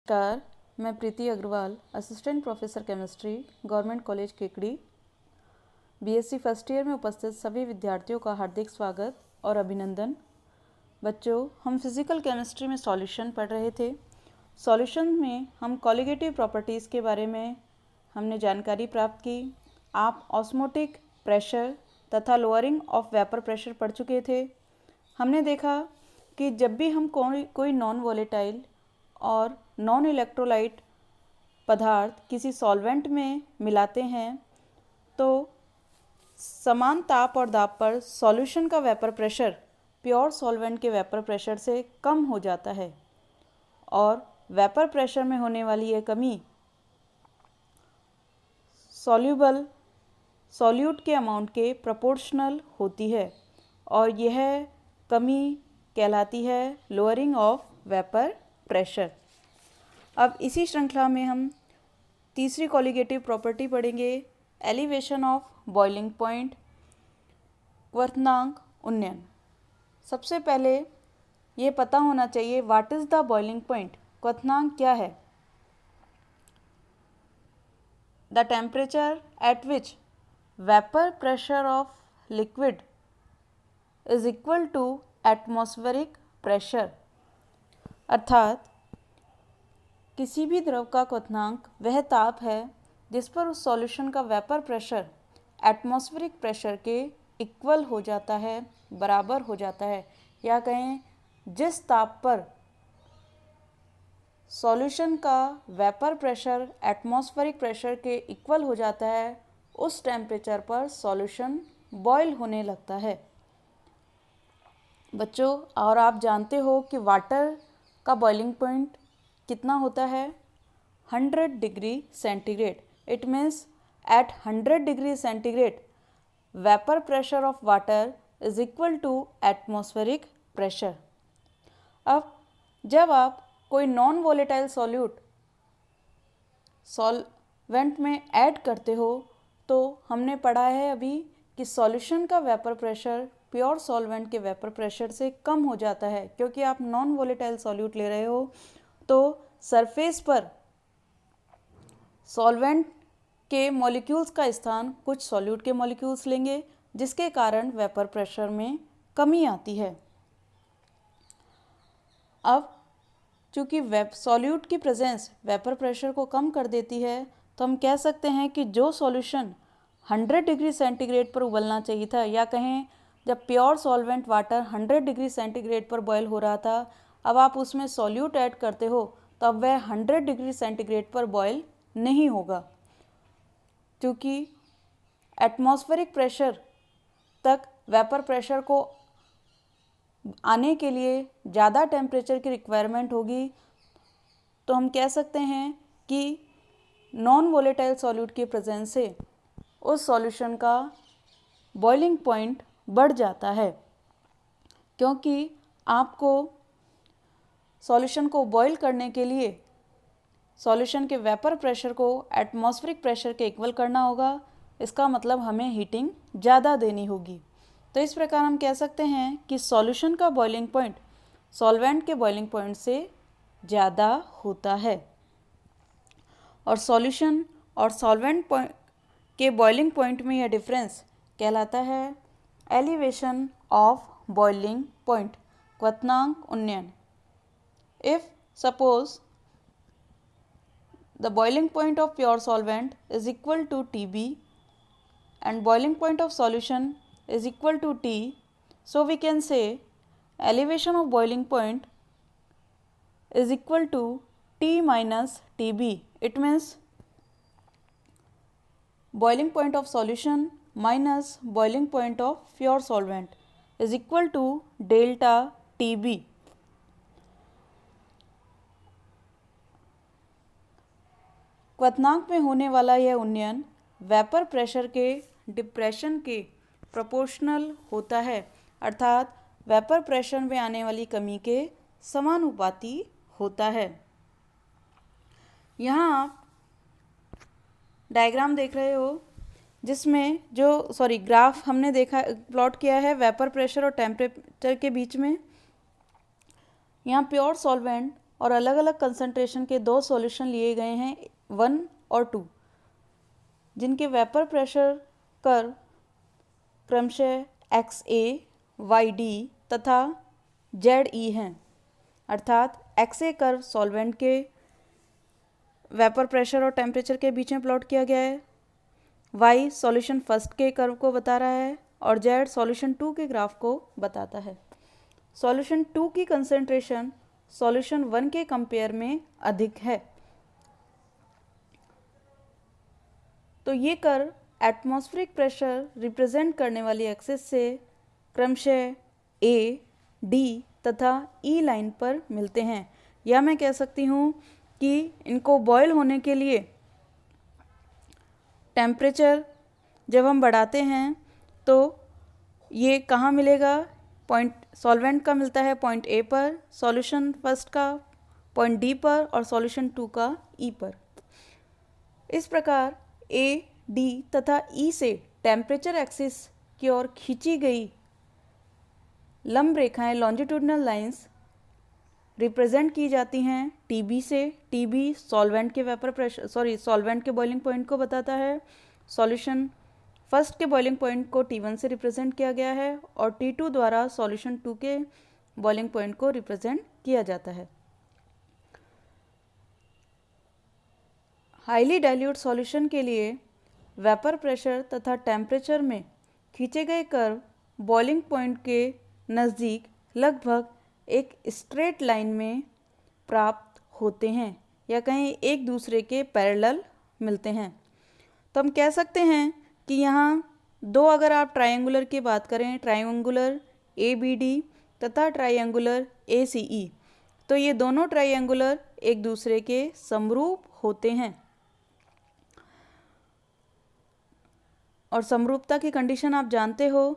नमस्कार, मैं Preeti Agarwal, assistant professor chemistry, government college Kekri, BSc first year में उपस्थित सभी विद्यार्थियों का हार्दिक स्वागत और अभिनंदन। बच्चों, हम फिज़िकल केमिस्ट्री में सॉल्यूशन पढ़ रहे थे। सॉल्यूशन में हम कॉलिगेटिव प्रॉपर्टीज़ के बारे में हमने जानकारी प्राप्त की। आप ऑस्मोटिक प्रेशर तथा लोअरिंग ऑफ वेपर प्रेशर पढ़ चुके थे। हमने देखा कि जब भी हम कोई नॉन वोलेटाइल और नॉन इलेक्ट्रोलाइट पदार्थ किसी सॉल्वेंट में मिलाते हैं तो समान ताप और दाब पर सॉल्यूशन का वेपर प्रेशर प्योर सॉल्वेंट के वेपर प्रेशर से कम हो जाता है और वेपर प्रेशर में होने वाली यह कमी सॉल्यूट के अमाउंट के प्रोपोर्शनल होती है और यह कमी कहलाती है लोअरिंग ऑफ वेपर प्रेशर। अब इसी श्रृंखला में हम तीसरी कॉलिगेटिव प्रॉपर्टी पढ़ेंगे, एलिवेशन ऑफ बॉइलिंग पॉइंट, क्वथनांक उन्नयन। सबसे पहले ये पता होना चाहिए what is the boiling point, क्वथनांक क्या है। The temperature at which vapour pressure of liquid is equal to atmospheric pressure, अर्थात किसी भी द्रव का क्वथनांक वह ताप है जिस पर उस सॉल्यूशन का वेपर प्रेशर एटमॉस्फेरिक प्रेशर के इक्वल हो जाता है, बराबर हो जाता है, या कहें जिस ताप पर सॉल्यूशन का वेपर प्रेशर एटमॉस्फेरिक प्रेशर के इक्वल हो जाता है, उस टेम्परेचर पर सॉल्यूशन बॉयल होने लगता है। बच्चों, और आप जानते हो कि वाटर का बॉइलिंग पॉइंट कितना होता है, 100 degree centigrade. It means at 100 degree centigrade vapour pressure of water is equal to atmospheric pressure. अब जब आप कोई नॉन वोलेटाइल सॉल्वेंट में ऐड करते हो तो हमने पढ़ा है अभी कि सॉल्यूशन का वेपर प्रेशर प्योर सॉल्वेंट के वेपर प्रेशर से कम हो जाता है, क्योंकि आप नॉन वोलेटाइल सॉल्यूट ले रहे हो तो सरफेस पर सॉल्वेंट के मॉलिक्यूल्स का स्थान कुछ सॉल्यूट के मॉलिक्यूल्स लेंगे, जिसके कारण वेपर प्रेशर में कमी आती है। अब चूँकि सॉल्यूट की प्रेजेंस वेपर प्रेशर को कम कर देती है, तो हम कह सकते हैं कि जो सॉल्यूशन 100 डिग्री सेंटीग्रेड पर उबलना चाहिए था, या कहें जब pure solvent water 100 degree centigrade पर बॉयल हो रहा था, अब आप उसमें सॉल्यूट ऐड करते हो तो अब वह 100 डिग्री सेंटीग्रेड पर बॉयल नहीं होगा, क्योंकि एटमॉस्फेरिक प्रेशर तक वेपर प्रेशर को आने के लिए ज़्यादा टेम्परेचर की रिक्वायरमेंट होगी। तो हम कह सकते हैं कि नॉन वोलेटाइल सॉल्यूट की प्रेजेंस से उस सॉल्यूशन का बॉइलिंग पॉइंट बढ़ जाता है, क्योंकि आपको सॉल्यूशन को बॉयल करने के लिए सॉल्यूशन के वेपर प्रेशर को एटमॉस्फेरिक प्रेशर के इक्वल करना होगा। इसका मतलब हमें हीटिंग ज़्यादा देनी होगी। तो इस प्रकार हम कह सकते हैं कि सॉल्यूशन का बॉइलिंग पॉइंट सॉल्वेंट के बॉइलिंग पॉइंट से ज़्यादा होता है, और सॉल्यूशन और सॉल्वेंट के बॉइलिंग पॉइंट में यह डिफरेंस कहलाता है एलिवेशन ऑफ बॉइलिंग पॉइंट, क्वथनांक उन्नयन। If suppose the boiling point of pure solvent is equal to Tb and boiling point of solution is equal to T, so we can say elevation of boiling point is equal to T minus Tb. It means boiling point of solution minus boiling point of pure solvent is equal to delta Tb. क्वथनांक में होने वाला यह उन्नयन vapour pressure के depression के proportional होता है, अर्थात वेपर प्रेशर में आने वाली कमी के समानुपाती होता है। यहाँ आप डायग्राम देख रहे हो, जिसमें ग्राफ हमने देखा प्लॉट किया है वेपर प्रेशर और टेम्परेचर के बीच में। यहाँ प्योर सॉल्वेंट और अलग अलग कंसंट्रेशन के दो सॉल्यूशन लिए गए हैं 1 और 2, जिनके वेपर प्रेशर कर्व क्रमशः XA, YD तथा ZE हैं। अर्थात XA कर्व सॉल्वेंट के वेपर प्रेशर और टेम्परेचर के बीच में प्लॉट किया गया है, Y सॉल्यूशन फर्स्ट के कर्व को बता रहा है और Z सॉल्यूशन 2 के ग्राफ को बताता है। सॉल्यूशन 2 की कंसंट्रेशन सॉल्यूशन 1 के कंपेयर में अधिक है। तो ये कर्व एटमॉस्फेरिक प्रेशर रिप्रेजेंट करने वाली एक्सिस से क्रमशः A, D तथा E लाइन पर मिलते हैं, या मैं कह सकती हूँ कि इनको बॉयल होने के लिए टेम्परेचर जब हम बढ़ाते हैं तो ये कहाँ मिलेगा, पॉइंट सॉल्वेंट का मिलता है पॉइंट A पर, सॉल्यूशन फर्स्ट का पॉइंट D पर और सॉल्यूशन 2 का E पर। इस प्रकार A, D तथा E से टेम्परेचर एक्सिस की ओर खींची गई लंब रेखाएं लॉन्जिट्यूडनल लाइंस रिप्रेजेंट की जाती हैं TB से। TB सॉल्वेंट के वेपर प्रेशर सॉल्वेंट के बॉइलिंग पॉइंट को बताता है। सॉल्यूशन फर्स्ट के बॉइलिंग पॉइंट को T1 से रिप्रेजेंट किया गया है और T2 द्वारा सॉल्यूशन 2 के बॉइलिंग पॉइंट को रिप्रेजेंट किया जाता है। हाईली डाइल्यूट सॉल्यूशन के लिए वेपर प्रेशर तथा टेम्परेचर में खींचे गए कर्व बॉइलिंग पॉइंट के नज़दीक लगभग एक स्ट्रेट लाइन में प्राप्त होते हैं, या कहीं एक दूसरे के पैरेलल मिलते हैं। तो हम कह सकते हैं कि यहाँ दो, अगर आप ट्रायंगुलर की बात करें, ट्रायंगुलर ABD तथा ट्रायंगुलर ACE, तो ये दोनों ट्रायंगुलर एक दूसरे के समरूप होते हैं। और समरूपता की कंडीशन आप जानते हो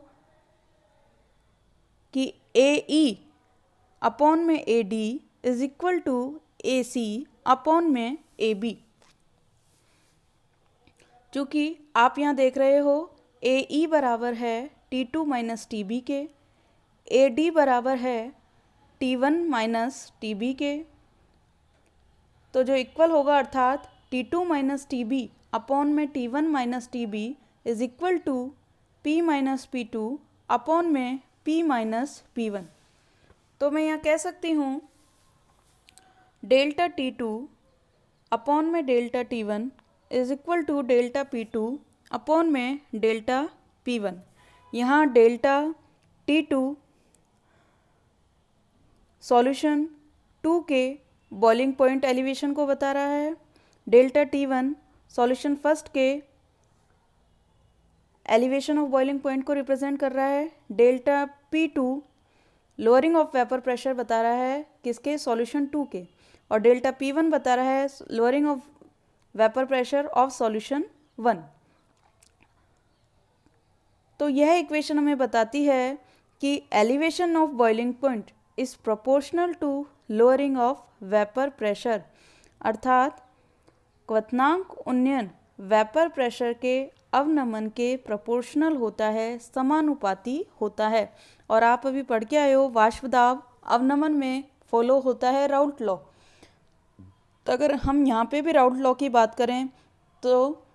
कि AE अपॉन में AD is equal to AC upon में AB। चूँकि आप यहाँ देख रहे हो AE बराबर है T2 माइनस TB के, AD बराबर है T1 माइनस TB के, तो जो इक्वल होगा अर्थात T2 माइनस TB अपॉन में T1 minus TB is equal to P minus P2 upon में P माइनस P1। तो मैं यहाँ कह सकती हूँ डेल्टा T2 अपॉन में delta T1 is equal to delta P2 upon में डेल्टा P1। यहाँ डेल्टा T2 सॉल्यूशन 2 के बॉइलिंग पॉइंट एलिवेशन को बता रहा है, डेल्टा T1 सॉल्यूशन फर्स्ट के एलिवेशन ऑफ बॉइलिंग पॉइंट को रिप्रेजेंट कर रहा है, delta P2 lowering of vapour pressure बता रहा है किसके, सॉल्यूशन 2 के, और डेल्टा P1 बता रहा है lowering of vapour pressure of solution 1। तो यह इक्वेशन हमें बताती है कि elevation of boiling point is proportional to lowering of vapour pressure, अर्थात क्वथनांक उन्नयन वेपर प्रेशर के अवनमन के प्रोपोर्शनल होता है, समानुपाती होता है। और आप अभी पढ़ के आए हो वाष्प दाब अवनमन में फॉलो होता है राउल्ट लॉ। तो अगर हम यहाँ पे भी राउल्ट लॉ की बात करें तो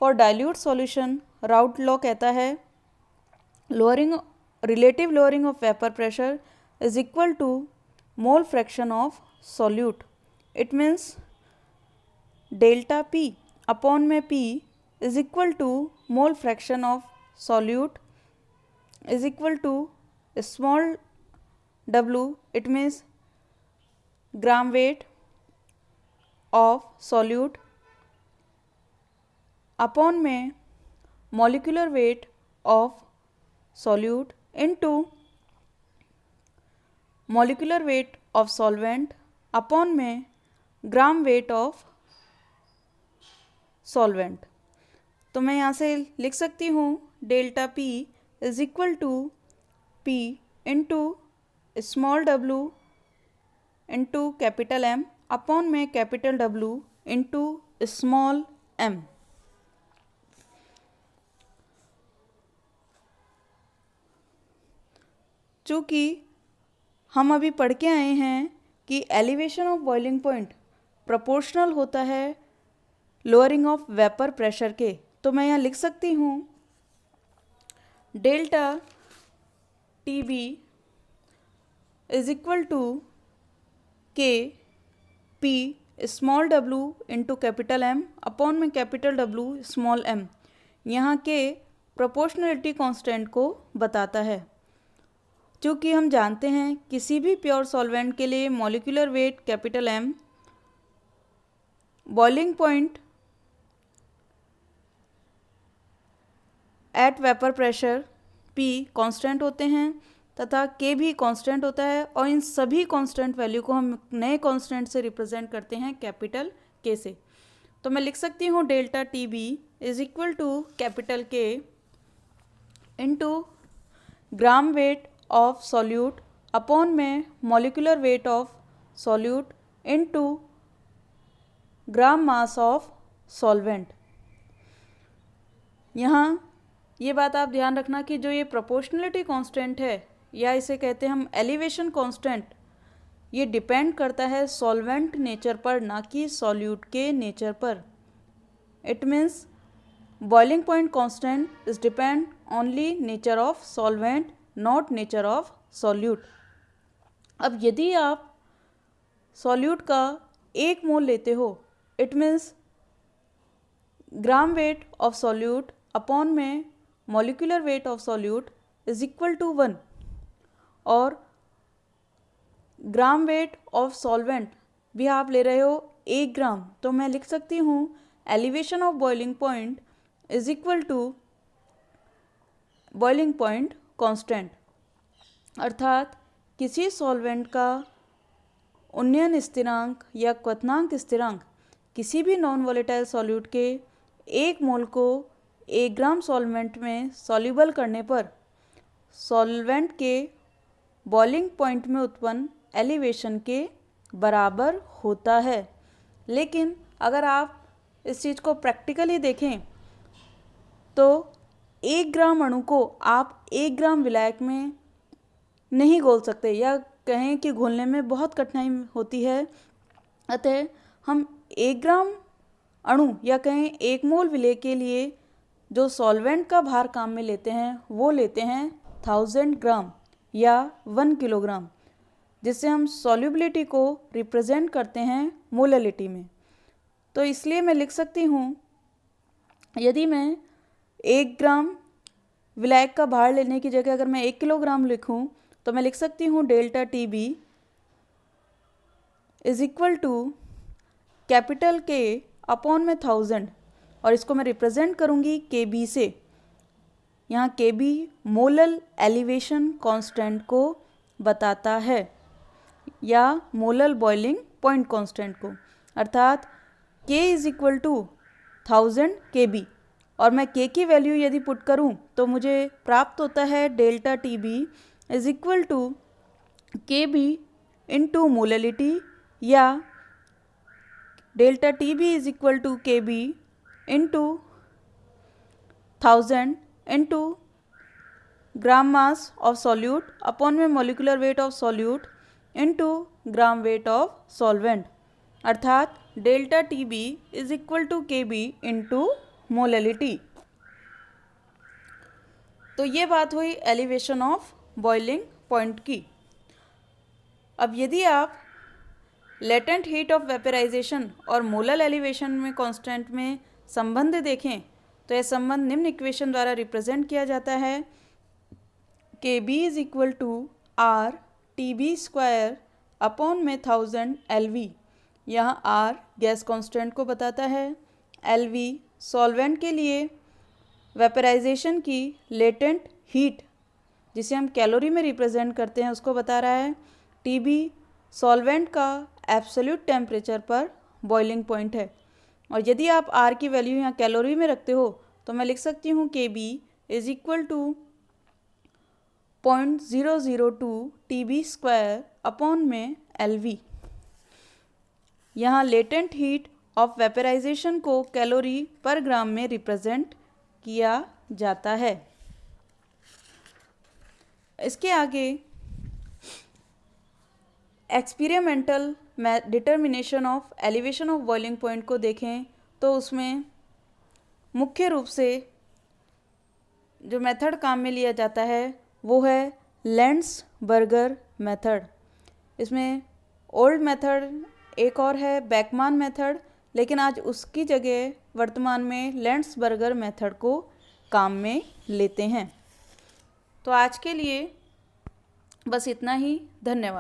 for dilute solution Raoult law कहता है lowering relative lowering of vapour pressure is equal to mole fraction of solute. It means delta P upon में P is equal to mole fraction of solute is equal to small w, it means gram weight of solute upon में molecular weight of solute into molecular weight of solvent upon में gram weight of solvent। तो मैं यहाँ से लिख सकती हूँ delta P is equal to P into small w into capital M upon में capital W into small m। चूँकि हम अभी पढ़ के आए हैं कि elevation of boiling point proportional होता है लोअरिंग ऑफ वेपर प्रेशर के। तो मैं यहाँ लिख सकती हूँ delta T B is equal to K P small w into capital M upon में कैपिटल W स्मॉल m। यहाँ के प्रोपोर्शनलिटी कांस्टेंट को बताता है। चूँकि हम जानते हैं किसी भी प्योर सॉल्वेंट के लिए molecular weight capital M, boiling point at vapour pressure P constant होते हैं तथा K भी कांस्टेंट होता है, और इन सभी कांस्टेंट वैल्यू को हम नए कांस्टेंट से रिप्रेजेंट करते हैं कैपिटल K से। तो मैं लिख सकती हूँ delta T B is equal to capital K into gram weight of solute upon में molecular weight of solute into gram mass of solvent. यहाँ ये बात आप ध्यान रखना कि जो ये प्रोपोर्शनलिटी कांस्टेंट है, या इसे कहते हैं हम एलिवेशन कांस्टेंट, ये डिपेंड करता है सॉल्वेंट नेचर पर, ना कि सॉल्यूट के नेचर पर। It means boiling point constant is depend only nature of solvent, not nature of solute. अब यदि आप सॉल्यूट का 1 मोल लेते हो, it means gram weight of solute upon में molecular weight of solute is equal to 1, और ग्राम weight of solvent भी आप ले रहे हो 1 ग्राम, तो मैं लिख सकती हूँ elevation of boiling point is equal to boiling point constant. अर्थात किसी सॉल्वेंट का उन्नयन स्थिरांक या क्वथनांक स्थिरांक किसी भी नॉन वोलेटाइल सॉल्यूट के 1 मोल को 1 ग्राम सॉल्वेंट में सॉल्यूबल करने पर सॉल्वेंट के बॉइलिंग पॉइंट में उत्पन्न एलिवेशन के बराबर होता है। लेकिन अगर आप इस चीज़ को प्रैक्टिकली देखें तो 1 ग्राम अणु को आप 1 ग्राम विलायक में नहीं घोल सकते, या कहें कि घोलने में बहुत कठिनाई होती है। अतः हम 1 ग्राम अणु या कहें 1 मोल विलेय के लिए जो सॉल्वेंट का भार काम में लेते हैं वो लेते हैं 1000 ग्राम या 1 किलोग्राम, जिससे हम सॉल्युबिलिटी को रिप्रेजेंट करते हैं मोलैलिटी में। तो इसलिए मैं लिख सकती हूँ, यदि मैं 1 ग्राम विलायक का भार लेने की जगह अगर मैं 1 किलोग्राम लिखूँ तो मैं लिख सकती हूँ delta T B is equal to capital K upon में 1000, और इसको मैं रिप्रेजेंट करूँगी के बी से। यहाँ के बी मोलल एलिवेशन कांस्टेंट को बताता है, या मोलल बॉइलिंग पॉइंट कांस्टेंट को, अर्थात K is equal to 1000 KB, और मैं K की वैल्यू यदि पुट करूँ तो मुझे प्राप्त होता है delta T B is equal to K B into molality, या delta T B is equal to K B into 1000 into gram mass of solute upon में molecular weight of solute into gram weight of solvent, अर्थात delta T B is equal to K B into molality. तो ये बात हुई elevation of boiling point की। अब यदि आप लेटेंट हीट ऑफ वेपराइजेशन और मोलल एलिवेशन में कांस्टेंट में संबंध देखें तो यह संबंध निम्न इक्वेशन द्वारा रिप्रेजेंट किया जाता है, K B is equal to R T B square upon में 1000 LV। यहाँ R गैस कांस्टेंट को बताता है, LV सॉल्वेंट के लिए वेपराइजेशन की लेटेंट हीट जिसे हम कैलोरी में रिप्रेजेंट करते हैं उसको बता रहा है, TB सॉल्वेंट का एब्सोल्यूट टेम्परेचर पर बॉइलिंग पॉइंट है। और यदि आप R की वैल्यू यहाँ कैलोरी में रखते हो तो मैं लिख सकती हूँ KB is equal to 0.002 TB square upon में LV। यहाँ लेटेंट हीट ऑफ वेपराइजेशन को कैलोरी पर ग्राम में रिप्रेजेंट किया जाता है। इसके आगे experimental determination of elevation of boiling point को देखें तो उसमें मुख्य रूप से जो मेथड काम में लिया जाता है वो है लैंड्सबर्गर मेथड। इसमें ओल्ड मेथड एक और है बेकमान मेथड, लेकिन आज उसकी जगह वर्तमान में लैंड्सबर्गर मेथड को काम में लेते हैं। तो आज के लिए बस इतना ही। धन्यवाद।